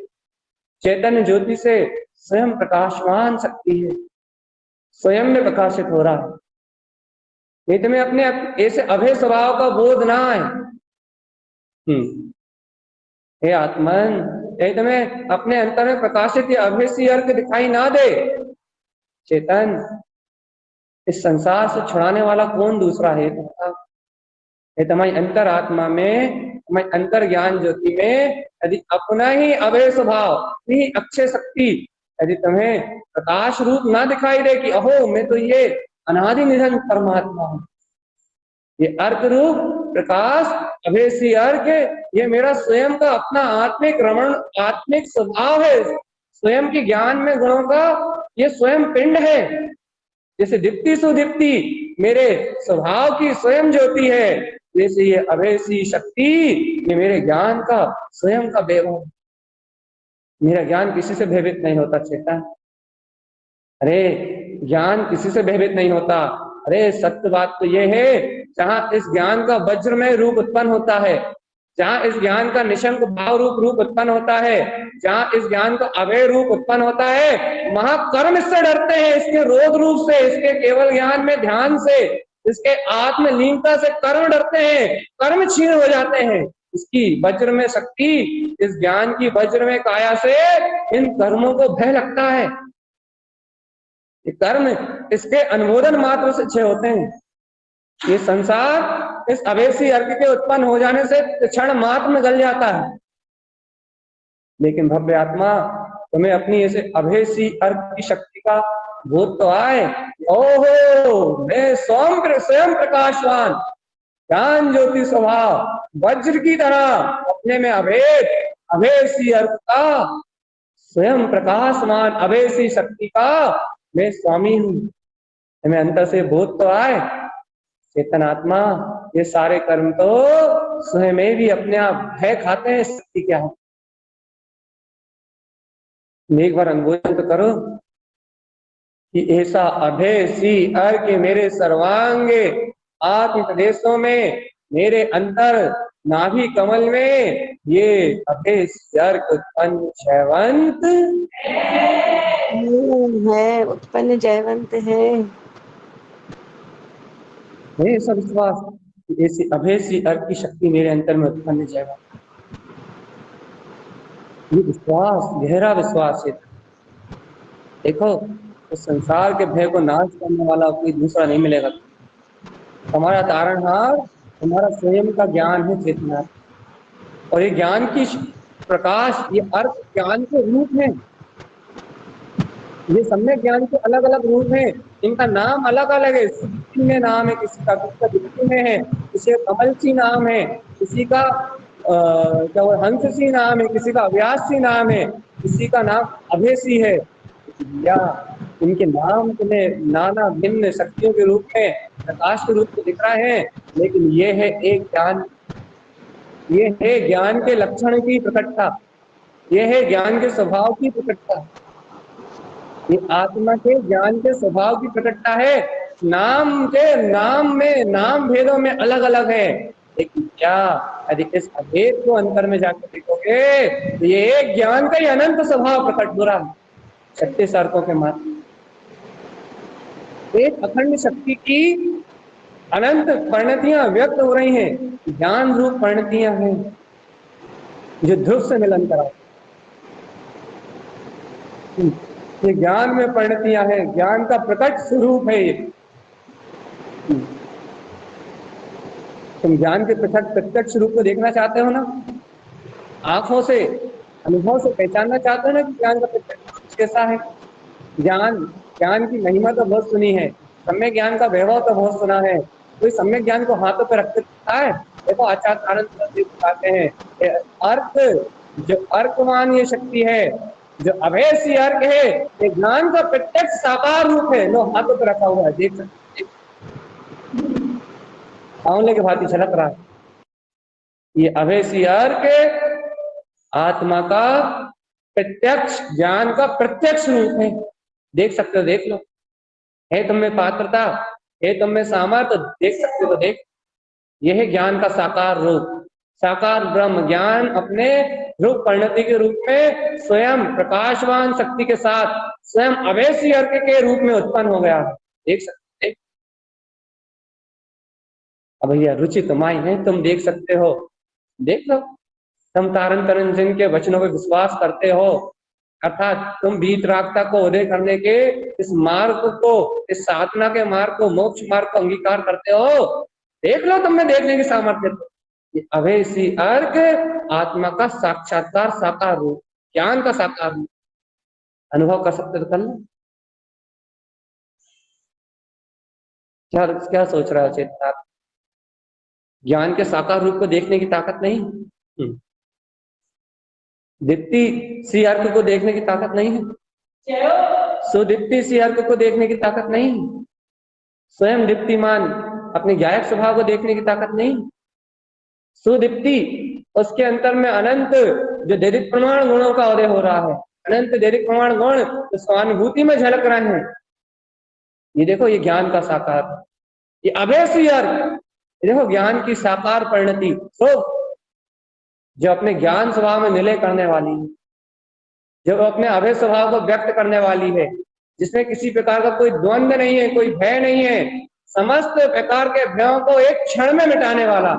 चैतन्य ज्योति से स्वयं प्रकाशवान शक्ति है, स्वयं में प्रकाशित हो रहा है। नहीं तो मैं अपने ऐसे अभय स्वभाव का बोध ना आए। हे आत्मन, यही तुम्हें अपने अंतर में प्रकाशित या अभेसी अर्थ दिखाई ना दे, चेतन इस संसार से छुड़ाने वाला कौन दूसरा है? तुम्हारी अंतर आत्मा में, तुम्हारी अंतर ज्ञान ज्योति में यदि अपना ही अभय स्वभाव, अपनी अक्षय शक्ति यदि तुम्हें प्रकाश रूप ना दिखाई दे कि अहो मैं तो ये अनादि निधन परमात्मा हूं, ये अर्क रूप प्रकाश अभेसी अर्क, ये मेरा स्वयं का अपना आत्मिक रमण, आत्मिक स्वभाव है, स्वयं के ज्ञान में गुणों का ये स्वयं पिंड है, जैसे दीप्ति सुदीप्ति मेरे स्वभाव की स्वयं ज्योति है, जैसे ये अभेसी शक्ति ये मेरे ज्ञान का स्वयं का वैभव। मेरा ज्ञान किसी से भयभीत नहीं होता चेतन, अरे ज्ञान किसी से भयभीत नहीं होता। अरे सत्य बात तो ये है, जहां इस ज्ञान का वज्रमय रूप उत्पन्न होता है, जहां इस ज्ञान का निशंक भाव रूप उत्पन्न होता है, जहां इस ज्ञान का अभय रूप उत्पन्न होता है, वहां कर्म इससे डरते हैं, इसके रोध रूप से, इसके केवल ज्ञान में ध्यान से, इसके आत्मलीनता से कर्म डरते हैं, कर्म छीन हो जाते हैं। इसकी वज्र में शक्ति, इस ज्ञान की वज्र में काया से इन कर्मों को भय लगता है। ये कर्म इसके अनुमोदन मात्र से अच्छे होते हैं। ये संसार इस अभेसी अर्क के उत्पन्न हो जाने से क्षण मात्र में गल जाता है। लेकिन भव्य आत्मा, तुम्हें अपनी ऐसे अभेसी अर्क की शक्ति का बोध तो आए। ओहो, मैं स्वयं प्रकाशवान, ज्ञान ज्योति स्वभाव वज्र की तरह अपने में अभेसी अर्क का, स्वयं प्रकाशमान अभेसी शक्ति का मैं स्वामी हूं। हमें अंतर से बोध तो आए, चेतन आत्मा, ये सारे कर्म तो स्वयं में भी अपने आप भय खाते हैं, शक्ति क्या है। एक बार अनुभव तो करो कि ऐसा अभेसी अर्क मेरे सर्वांगे आत्म प्रदेशों में, मेरे अंतर नाभि कमल में ये अभेसी अर्क उत्पन्न जयवंत है, उत्पन्न जयवंत है। ऐसा विश्वास, ऐसी अभेसी अर्क की शक्ति मेरे अंतर में उत्पन्न जयवंत, ये विश्वास, गहरा विश्वास है। देखो, तो संसार के भय को नाश करने वाला कोई दूसरा नहीं मिलेगा। हमारा तारणहार हमारा स्वयं का ज्ञान है, चेतना, और ये ज्ञान की प्रकाश, ये अर्थ ज्ञान के रूप है। ये सम्यक ज्ञान के अलग अलग रूप हैं, इनका नाम अलग अलग है। किसी में नाम है, किसी का दिप्ति में है, किसी का कमल सी नाम है, किसी का हंस सी नाम है, किसी का अव्यास सी नाम है, किसी का नाम अभेसी है। या इनके नाम तुम्हें नाना भिन्न शक्तियों के रूप में, प्रकाश के रूप में दिख रहा है, लेकिन ये है एक ज्ञान, ये है ज्ञान के लक्षण की प्रकटता, ये है ज्ञान के स्वभाव की प्रकटता, ये आत्मा के ज्ञान के स्वभाव की प्रकटता है। नाम में नाम भेदों में अलग अलग है, लेकिन क्या यदि इस अभेद को अंतर में जाकर देखोगे तो ये एक ज्ञान का ही अनंत स्वभाव प्रकट हो रहा है। 36 अर्थों के माध्यम एक अखंड शक्ति की अनंत परिणतियां व्यक्त हो रही हैं, ज्ञान रूप परिणतियां हैं जो ध्रुव से मिलन कराती, ये ज्ञान में परिणतियां हैं, ज्ञान का प्रकट स्वरूप है ये। तुम ज्ञान के प्रत्यक्ष रूप को देखना चाहते हो ना, आंखों से अनुभव से पहचानना चाहते हो ना कि ज्ञान का प्रत्यक्ष रूप कैसा है। ज्ञान की महिमा तो बहुत सुनी है, सम्यक ज्ञान का वैभव तो बहुत सुना है, कोई सम्यक ज्ञान को हाथों पर रखते है। देखो आचार्य आनंद दिखाते हैं अर्थ, जो अर्कमान ये शक्ति है, जो अभेसी अर्क है, ये ज्ञान का प्रत्यक्ष साकार रूप है, लो हाथों पर रखा हुआ है, देख सकते आंवले के भांति झलक रहा है। ये अभेसी अर्क आत्मा का प्रत्यक्ष ज्ञान का प्रत्यक्ष रूप है, देख सकते हो, देख लो। है तुम में पात्रता, है तुम में सामर्थ्य, देख सकते हो, देख। यह है ज्ञान का साकार रूप, साकार ब्रह्म ज्ञान अपने रूप परिणति के रूप में स्वयं प्रकाशवान शक्ति के साथ स्वयं अभेसी अर्क के रूप में उत्पन्न हो गया, देख सकते। अब भैया रुचि तुम्हारी है, तुम देख सकते हो, देख लो। तुम तारण तरण जिन के वचनों पर विश्वास करते हो, अर्थात तुम वीतरागता को उदय करने के इस मार्ग को, इस साधना के मार्ग को, मोक्ष मार्ग को अंगीकार करते हो, देख लो, तुम में देखने की सामर्थ्य। ये अभेसी अर्क आत्मा का साक्षात्कार साकार रूप, ज्ञान का साकार रूप, अनुभव कर सकते तो कर लो। क्या क्या सोच रहा है चेतना? ज्ञान के साकार रूप को देखने की ताकत नहीं, दीप्ति सी अर्क को देखने की ताकत नहीं है, सुदीप्ति सी अर्क को देखने की ताकत नहीं, स्वयं दीप्तिमान अपने ज्ञायक स्वभाव को देखने की ताकत नहीं। सुदीप्ति उसके अंतर में अनंत जो दैदिक प्रमाण गुणों का उदय हो रहा है, अनंत दैदिक प्रमाण गुण जो स्वानुभूति में झलक रहे हैं, ये देखो, ये ज्ञान का साकार, ये अभेसी अर्क, देखो ज्ञान की साकार परिणति, तो जो अपने ज्ञान स्वभाव में निलय करने वाली है, जो अपने अभय स्वभाव को व्यक्त करने वाली है, जिसमें किसी प्रकार का कोई द्वंद्व नहीं है, कोई भय नहीं है, समस्त प्रकार के भयों को एक क्षण में मिटाने वाला,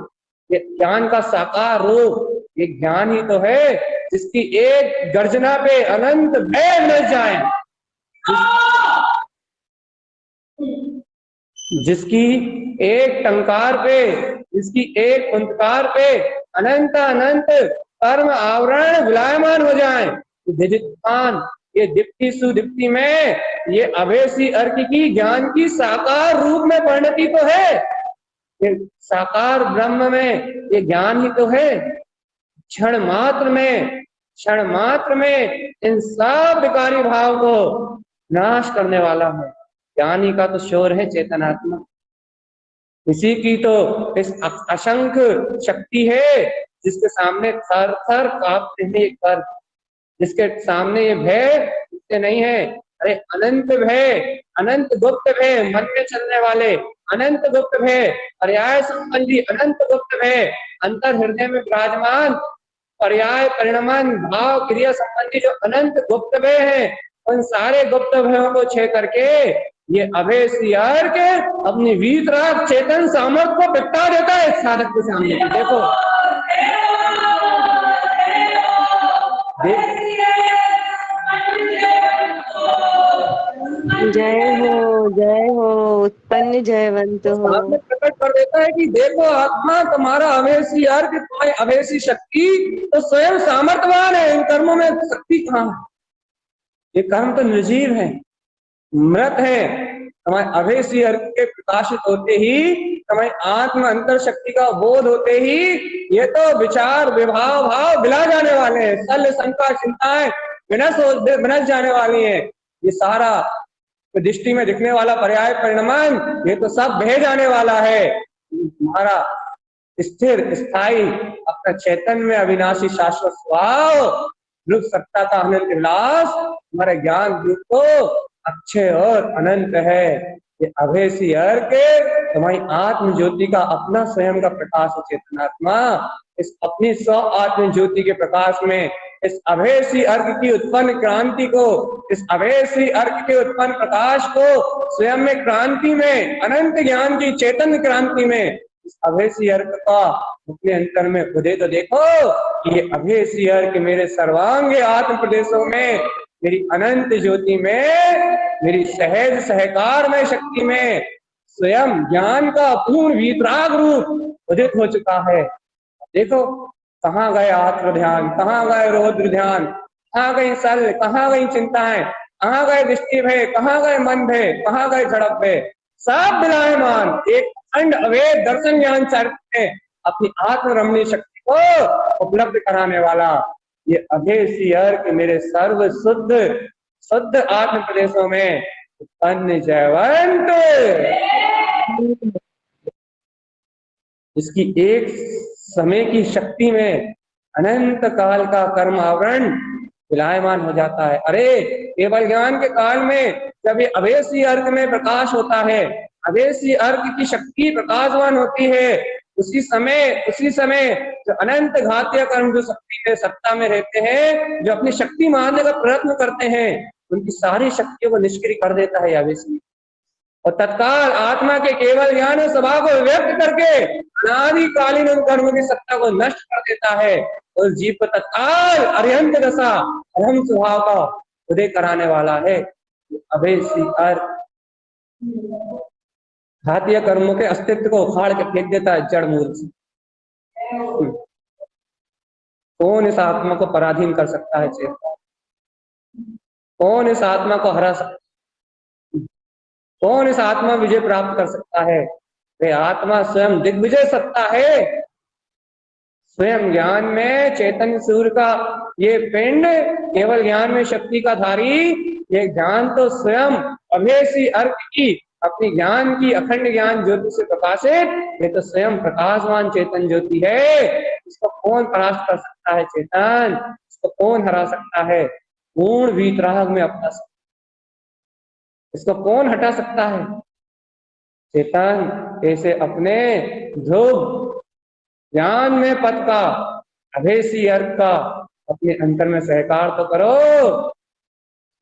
ये ज्ञान का साकार रूप, ये ज्ञान ही तो है जिसकी एक गर्जना पे अनंत भय मिट जाए, जिसकी एक टंकार पे, जिसकी एक उंतकार पे अनंत अनंत कर्म आवरण विलायमान हो जाए। दिदित्मान, ये दीप्ति सुदीप्ति में ये अभेसी अर्क की ज्ञान की साकार रूप में परिणति तो है, ये साकार ब्रह्म में ये ज्ञान ही तो है। क्षण मात्र में, क्षण मात्र में इन सब विकारी भाव को नाश करने वाला है। ज्ञानी का तो शोर है चेतनात्मा, इसी की तो इस असंख्य शक्ति है जिसके सामने थर थर कांपते हैं ये कर, जिसके सामने ये भय इससे नहीं है। अरे अनंत भय, अनंत गुप्त भय, मन में चलने वाले अनंत गुप्त भय, पर्याय संबंधी अनंत गुप्त भय, अंतर हृदय में विराजमान पर्याय परिणमन भाव क्रिया संबंधी जो अनंत गुप्त भय है, उन सारे गुप्त भयों को छे करके ये अभय सियार के अपनी वीतराग चेतन सामर्थ्य को प्रगटा देता है साधक के सामने। देखो जय हो उत्पन्न जयवंत हो। सामने प्रकट कर देता है कि देखो आत्मा तुम्हारा अभेसी अर्घ, तुम्हारी अभेसी शक्ति तो स्वयं सामर्थ्यवान है, इन कर्मों में शक्ति कहाँ है? ये कर्म तो निर्जीव है, मृत है। तुम्हारे अभेसी अर्घ के प्रकाशित होते ही, तुम्हारी आत्म अंतर शक्ति का बोध होते ही ये तो विचार विभाव भाव बिला जाने वाले हैं, सल शंका चिंताएं विनश जाने वाली है। ये सारा दृष्टि में दिखने वाला पर्याय परिणमन ये तो सब बह जाने वाला है। तुम्हारा स्थिर स्थायी अपना चैतन्य में अविनाशी शाश्वत स्वभाव रूप सत्ता का अनंत विलास तुम्हारे ज्ञान रूप तो अक्षय और अनंत है। ये अभेसी अर्घ तुम्हारी आत्म ज्योति का अपना स्वयं का प्रकाश है। चेतनात्मा इस अपनी स्व आत्म ज्योति के प्रकाश में इस अभेसी अर्घ की उत्पन्न क्रांति को, इस अभेसी अर्घ के उत्पन्न प्रकाश को स्वयं में क्रांति में, अनंत ज्ञान की चेतन क्रांति में इस अभेसी अर्घ का अपने अंतर में उदय तो देखो। ये अभेसी अर्घ मेरे सर्वांग आत्म प्रदेशों में, मेरी अनंत ज्योति में, मेरी सहज सहकार में शक्ति में स्वयं ज्ञान का पूर्ण वीतराग रूप उदित हो चुका है। देखो कहाँ गए आत्म ध्यान, कहाँ गए रौद्र ध्यान, कहाँ गई सल, कहाँ गई चिंताएं, कहाँ गए दृष्टि भय, कहाँ गए मन भय, कहाँ गए झड़प भय, सब विलायमान एक अखंड अवैध दर्शन ज्ञान चरित्र में अपनी आत्म रमणीय शक्ति को उपलब्ध कराने वाला ये अभेसी अर्घ मेरे सर्व शुद्ध शुद्ध आत्म प्रदेशों में उत्पन्न जयवंत, इसकी एक समय की शक्ति में अनंत काल का कर्म आवरण विलायमान हो जाता है। अरे केवल ज्ञान के काल में जब ये अभेसी अर्घ में प्रकाश होता है, अभेसी अर्घ की शक्ति प्रकाशवान होती है, उसी समय जो अनंत घातीय कर्म जो शक्ति में सत्ता में रहते हैं, जो अपनी शक्ति मानने का प्रयत्न करते हैं, उनकी सारी शक्तियों को निष्क्रिय कर देता है अभेसी, और तत्काल आत्मा के केवल ज्ञान और स्वभाव को व्यक्त करके अनादिकालीन उन कर्म की सत्ता को नष्ट कर देता है और जीव को तत्काल अरिहंत दशा अहम स्वभाव का उदय कराने वाला है। अभेसी अर्घ घातीय कर्मों के अस्तित्व को उखाड़ के फेंक देता है जड़ मूल से। कौन इस आत्मा को पराधीन कर सकता है चेतना? कौन इस आत्मा को हरा सकता? कौन इस आत्मा विजय प्राप्त कर सकता है? वे आत्मा स्वयं दिग्विजय सत्ता है। स्वयं ज्ञान में चैतन्य सूर्य का ये पिंड केवल ज्ञान में शक्ति का धारी, ये ज्ञान तो स्वयं अभेसी अर्घ की अपनी ज्ञान की अखंड ज्ञान ज्योति से प्रकाशित, ये तो स्वयं प्रकाशवान चेतन ज्योति है। इसको कौन परास्त कर सकता है? चेतन इसको कौन हरा सकता है? पूर्ण वीतराग में अपना इसको कौन हटा सकता है? चेतन ऐसे अपने ध्रुव ज्ञान में पद का अभेसी अर्घ का अपने अंतर में सहकार तो करो।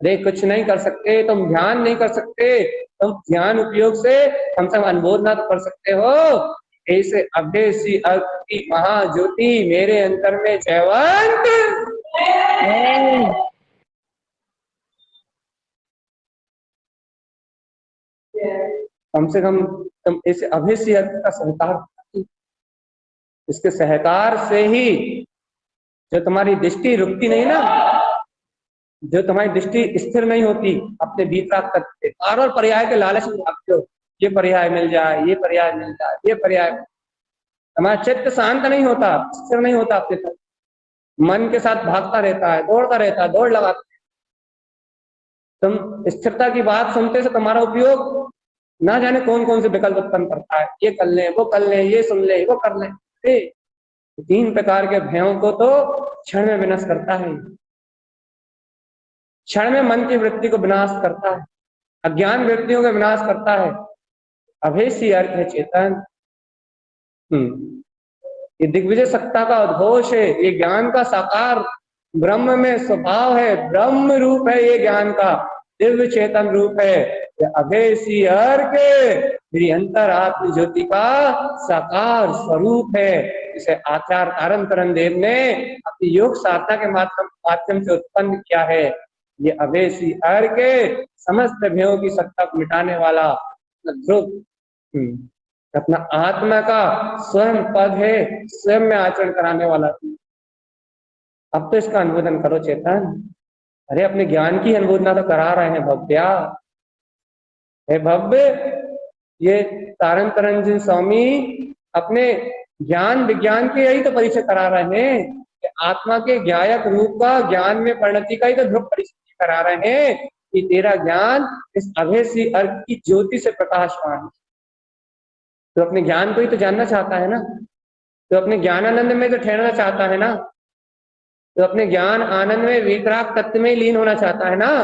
अरे कुछ नहीं कर सकते तुम, ध्यान नहीं कर सकते तुम, ध्यान उपयोग से हम सब अनुमोदना तो कर सकते हो। ऐसे अभेसी अर्घ की महाज्योति मेरे अंतर में जयवंत कम से कम तुम इस अभेसी अर्थ का सहकार करो। इसके सहकार से ही जो तुम्हारी दृष्टि रुकती नहीं ना, जो तुम्हारी दृष्टि स्थिर नहीं होती अपने भीतर करते, बार बार पर्याय के लालच में भागते हो, ये पर्याय मिल जाए, ये पर्याय मिल जाए, ये पर्याय, हमारा चित्त शांत नहीं होता, स्थिर नहीं होता अपने तक, मन के साथ भागता रहता है, दौड़ता रहता है, दौड़ लगाता है। तुम स्थिरता की बात सुनते से तुम्हारा उपयोग ना जाने कौन कौन से विकल्प उत्पन्न करता है, ये कर ले, वो कर ले, ये सुन ले, वो कर ले। तीन प्रकार के भयों को तो क्षण में विनाश करता है, क्षण में मन की वृत्ति को विनाश करता है, अज्ञान वृत्तियों का विनाश करता है। अभेसी अर्थ है चेतन। ये दिग्विजय सत्ता का उद्घोष है, ये ज्ञान का साकार ब्रह्म में स्वभाव है, ब्रह्म रूप है, ये ज्ञान का दिव्य चेतन रूप है। ये अभेसी अर्थ मेरी अंतर आत्म ज्योति का साकार स्वरूप है। इसे आचार्य तारण तरन देव ने अपनी योग साधना के माध्यम से उत्पन्न किया है। ये अभेसी अर्थ समस्त भयों की सत्ता को मिटाने वाला ध्रुव अपना आत्मा का स्वयं पद है, स्वयं में आचरण कराने वाला। अब तो इसका अनुमोदन करो चेतन। अरे अपने ज्ञान की अनुमोदना तो करा रहे हैं भव्या, हे भव्य। ये तारण तरंजन स्वामी अपने ज्ञान विज्ञान के यही तो परिचय करा रहे हैं कि आत्मा के ज्ञायक रूप का ज्ञान में परिणति का ही तो ध्रुव परिचय करा रहे हैं कि तेरा ज्ञान इस अभेसी अर्थ की ज्योति से प्रकाशमान है। तो अपने ज्ञान को ही तो जानना चाहता है ना, तो अपने ज्ञानानंद में तो ठहरना चाहता है ना, तो अपने ज्ञान आनंद में वितराग तत्व में लीन होना चाहता है ना।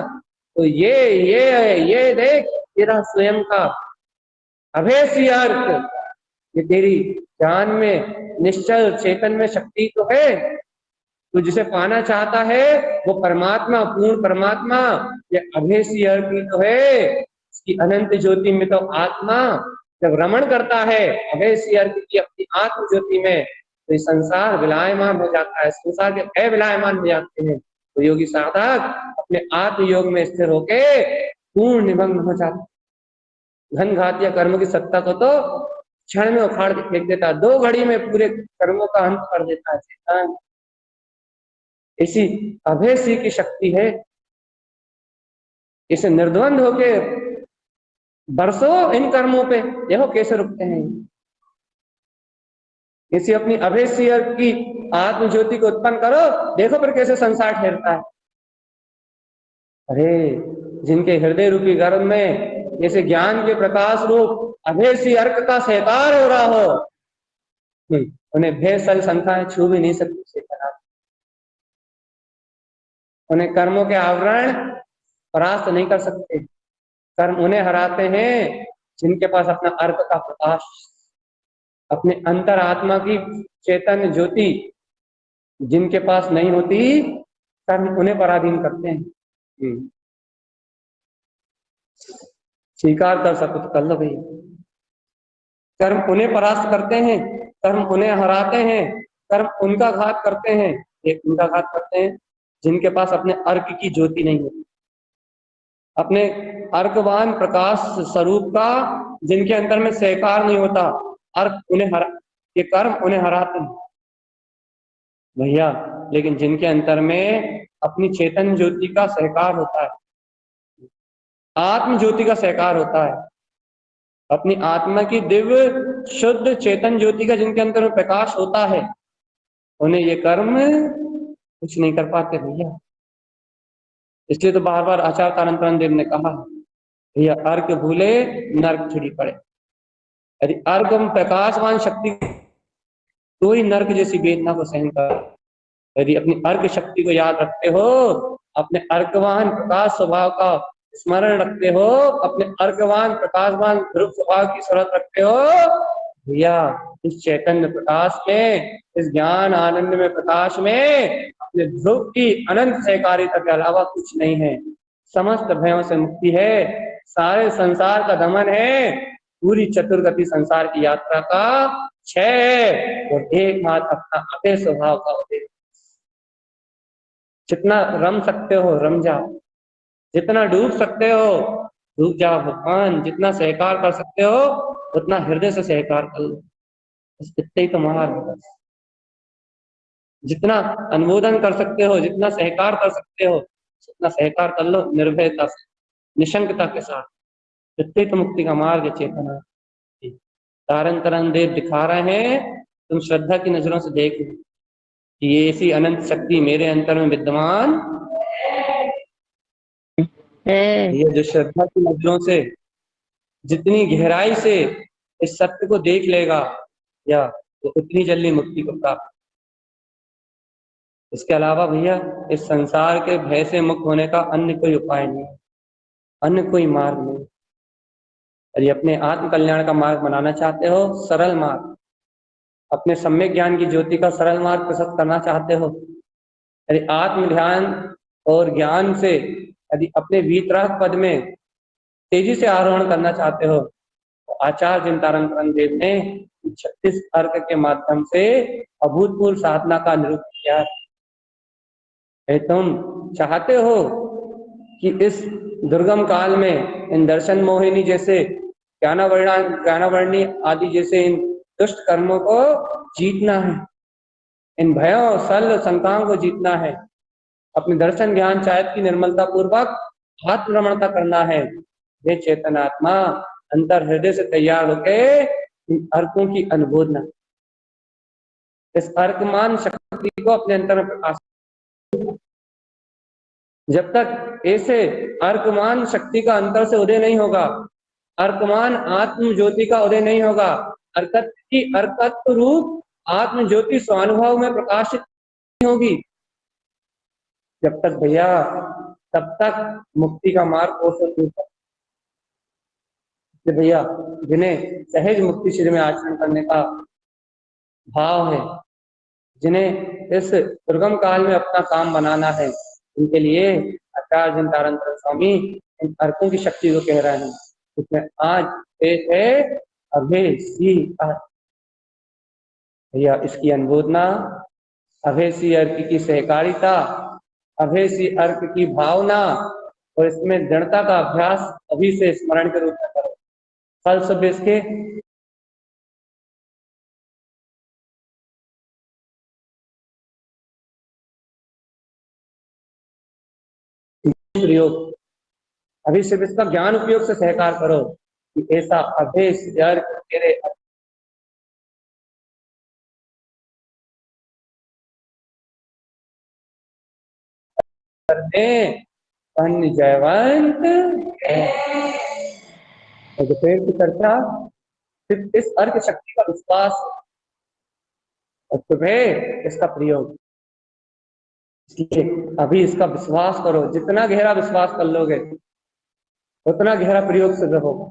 तो ये देख तेरा स्वयं का अभेसी अर्थ, ये तेरी ज्ञान में निश्चल चेतन में शक्ति तो है। तो जिसे पाना चाहता है वो परमात्मा, पूर्ण परमात्मा, ये अभेसी अर्थ ही तो है। इसकी अनंत ज्योति में तो आत्मा जब रमण करता है अभेसी अर्थ की अपनी आत्म ज्योति में, तो ये संसार विलायमान हो जाता है, संसार के भय विलायमान हो जाते हैं। तो योगी साधक अपने आत्म योग में स्थिर होके पूर्ण निमग्न हो जाता है। घन घातिया कर्म की सत्ता को तो क्षण में उखाड़ के फेंक देता है, 2 घड़ी में पूरे कर्मों का अंत कर देता है चेतन। इसी अभेसी की शक्ति है। इसे निर्द्वंद होके बरसों इन कर्मों पे, देखो कैसे रुकते हैं। इसी अपनी अभेसी की आत्म ज्योति को उत्पन्न करो, देखो फिर कैसे संसार ठहरता है। अरे जिनके हृदय रूपी गर्भ में जैसे ज्ञान के प्रकाश रूप अभेसी अर्क का सहकार हो रहा हो, उन्हें भेसल संख्याएं छू भी नहीं सकती। उन्हें कर्मों के आवरण परास्त नहीं कर सकते। कर्म उन्हें हराते हैं जिनके पास अपना अर्क का प्रकाश, अपने अंतर आत्मा की चेतन ज्योति जिनके पास नहीं होती, कर्म उन्हें पराधीन करते हैं। स्वीकार कर सको तो कर लो भाई। कर्म उन्हें परास्त करते हैं, कर्म उन्हें हराते हैं, कर्म उनका घात करते हैं, एक उनका घात करते हैं जिनके पास अपने अर्क की ज्योति नहीं होती, अपने अर्कवान प्रकाश स्वरूप का जिनके अंतर में सहकार नहीं होता। अर्क उन्हें ये कर्म उन्हें हराते हैं भैया। लेकिन जिनके अंतर में अपनी चेतन ज्योति का सहकार होता है, आत्म ज्योति का सहकार होता है, अपनी आत्मा की दिव्य शुद्ध चेतन ज्योति का जिनके अंतर में प्रकाश होता है, उन्हें ये कर्म कुछ नहीं कर पाते भैया। इसलिए तो बार बार आचार्य तारण तरन देव ने कहा, भैया अर्क भूले नर्क छिड़ी पड़े। यदि अर्क प्रकाशवान शक्ति तो ही नर्क जैसी वेदना को सहन कर। यदि अपनी अर्क शक्ति को याद रखते हो, अपने अर्कवान प्रकाश स्वभाव का स्मरण रखते हो, अपने अर्कवान प्रकाशवान ध्रुव स्वभाव की शरत रखते हो, भैया इस चैतन्य प्रकाश में, इस ज्ञान आनंद में प्रकाश में अपने ध्रुव की अनंत सहकारिता के अलावा कुछ नहीं है। समस्त भयों से मुक्ति है, सारे संसार का दमन है, पूरी चतुर्गति संसार की यात्रा का क्षय है, और एकमात्र अपना अभय स्वभाव का उदय। जितना रम सकते हो रम जाओ, जितना डूब सकते हो रुक जाओ भगवान, जितना सहकार कर सकते हो उतना हृदय से सहकार कर लो, बस इतना ही तुम्हारा है बस। जितना अनुमोदन कर सकते हो, जितना सहकार कर सकते हो उतना सहकार कर लो, निर्भयता से, निशंकता के साथ। चित्त मुक्ति का मार्ग चेतना। तारण तरण देव दिखा रहे हैं, तुम श्रद्धा की नजरों से देख लो कि ये ऐसी अनंत शक्ति मेरे अंतर में विद्यमान है। ये जो श्रद्धा की नजरों से जितनी गहराई से इस सत्य को देख लेगा या तो उतनी जल्दी मुक्ति को प्राप्त। इसके अलावा भैया इस संसार के भय से मुक्त होने का अन्य कोई उपाय नहीं, अन्य कोई मार्ग नहीं। यदि अपने आत्म कल्याण का मार्ग बनाना चाहते हो, सरल मार्ग, अपने सम्यक ज्ञान की ज्योति का सरल मार्ग प्रशस्त करना चाहते हो, यदि आत्म ध्यान और ज्ञान से यदि अपने वीतराग पद में तेजी से आरोहण करना चाहते हो, तो आचार्य चिंतारण देव ने 36 अर्क के माध्यम से अभूतपूर्व साधना का निरूपण किया है। तुम चाहते हो कि इस दुर्गम काल में इन दर्शन मोहिनी जैसे ज्ञानावर्णी आदि जैसे इन दुष्ट कर्मों को जीतना है, इन भयों सल शंकाओं को जीतना है, अपने दर्शन ज्ञान चाहत की निर्मलता पूर्वक आत्मरमणता करना है। ये चेतनात्मा अंतर हृदय से तैयार होके इन अर्कों की अनुबोधना, इस अर्कमान शक्ति को अपने अंतर में प्रकाश। जब तक ऐसे अर्कमान शक्ति का अंतर से उदय नहीं होगा, अर्कमान आत्म ज्योति का उदय नहीं होगा, अर्कत की अर्कत्व रूप आत्म ज्योति स्वानुभव में प्रकाशित नहीं होगी, जब तक भैया तब तक मुक्ति का मार्ग कोसों दूर है। भैया जिन्हें सहज मुक्ति शिविर में आचरण करने का भाव है, जिन्हें इस दुर्गम काल में अपना काम बनाना है, उनके लिए आचार्य चिंतारण स्वामी इन अर्कों की शक्ति को कह रहे हैं। उसमें आज पेश है अभय सी अर्क। भैया इसकी अनुबोधना, अभय सी अर्क की सहकारिता, अभय सी अर्क की भावना और इसमें दृढ़ता का अभ्यास अभी से स्मरण के रूप में करो। कल सुबह इसके प्रयोग, अभी से इसका ज्ञान उपयोग से सहकार करो कि ऐसा अभय सी अर्क तेरे करने जयवंत है। तो दोपहर की चर्चा सिर्फ इस अर्क शक्ति का विश्वास और सुबह इसका प्रयोग। इसलिए अभी इसका विश्वास करो, जितना गहरा विश्वास कर लोगे उतना गहरा प्रयोग सिद्ध होगा।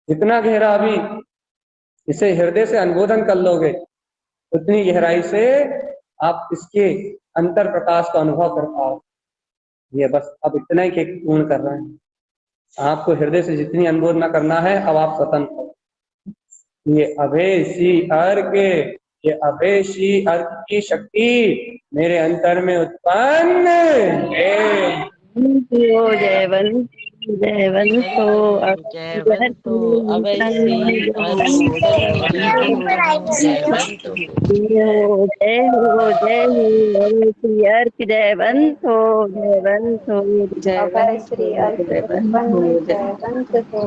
जितना गहरा अभी इसे हृदय से अनुबोधन कर लोगे उतनी गहराई से आप इसके अंतर प्रकाश का अनुभव कर पाओ। ये बस अब इतना ही पूर्ण कर रहे हैं। आपको हृदय से जितनी अनुबोधना करना है अब आप स्वतंत्र हो। ये अभय सी अर्क, ये अभय सी अर्क की शक्ति मेरे अंतर में उत्पन्न है। जयवंत जयवंत हो, जयवंत हो, अभय सी अर्क जयवंत हो। जय हो जय हो श्री अर्क जयवंत हो, जयवंत हो अभय श्री अर्क जयवंत हो। जयवंत हो।